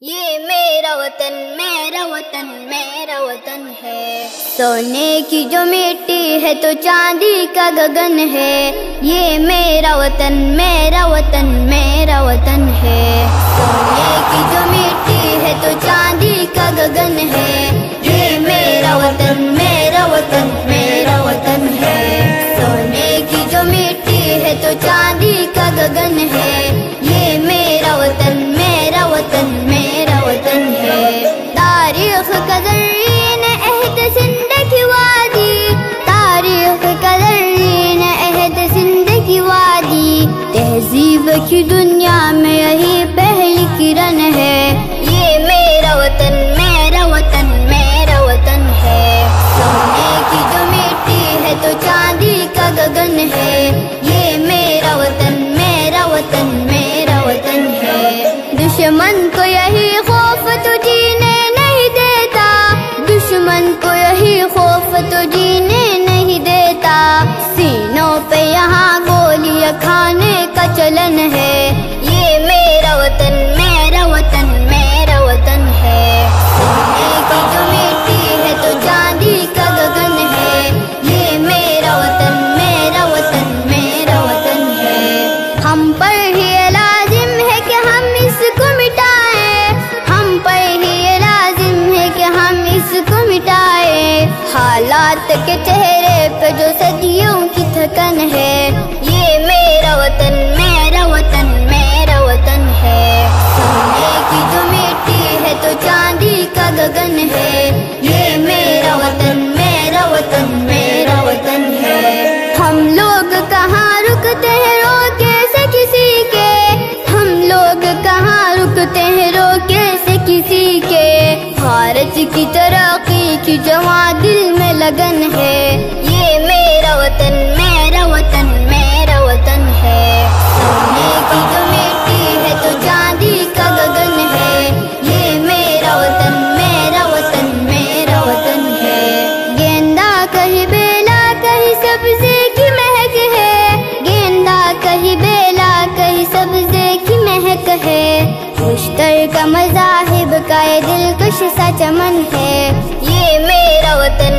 یہ میرا وطن میرا وطن میرا وطن ہے، سونے کی جو مٹی ہے تو چاندی کا گگن ہے، یہ میرا وطن میرا وطن میرا وطن ہے، سونے کی جو مٹی ہے تو چاندی کا گگن ہے، یہ میرا وطن میرا وطن میرا وطن ہے، سونے کی جو مٹی ہے تو چاندی کا گگن ہے، یہ میرا وطن میرا وطن میرا وطن ہے، تاریخ کا زرین عہد سندھ کی وادی، تاریخ کا زرین عہد سندھ کی وادی، تہذیب کی دنیا میں یہی پہلی کرن ہے، یہ میرا وطن میرا وطن میرا وطن ہے، سونے کی جو مٹی ہے تو چاندی کا گگن ہے، یہ میرا وطن میرا وطن میرا وطن ہے، دشمن کو یہی خوف تو جینے نہیں دیتا، دشمن کو یہی خوف تو جینے نہیں دیتا، سینوں پہ یہاں گولیاں کھانے کا چلن ہے، یہ میرا وطن میرا وطن میرا وطن ہے، سونے کی جو مٹی ہے تو چاندی کا گگن ہے، یہ میرا وطن میرا وطن میرا وطن ہے، ہم پر ہی لازم ہے کہ ہم اس کو مٹائیں، ہم پر ہی لازم ہے کہ ہم اس کو مٹائیں، حالات کے چہرے پہ جو صدیوں کی تھکن ہے، یہ میرا وطن میرا وطن میرا وطن ہے، سونے کی جو مٹی ہے تو چاندی کا گگن ہے، یہ میرا وطن میرا وطن میرا وطن ہے، ہم لوگ کہاں رکتے ہیں روکے سے کسی کے، ہم لوگ کہاں رکتے ہیں روکے سے کسی کے، بھارت کی ترقی کی جوان دل میں لگن ہے، یہ میرا وطن میرا وطن میرا وطن ہے، سونے کی جو مٹی ہے تو چاندی کا گگن ہے، یہ میرا وطن میرا وطن میرا وطن ہے، گیندا کہیں بیلا کہیں سبزے کی مہک ہے، گیندا کہیں بیلا کہیں سبزے کی مہک ہے، مشترکہ مذاہب کا یہ دلکش سا چمن ہے، یہ میرا وطن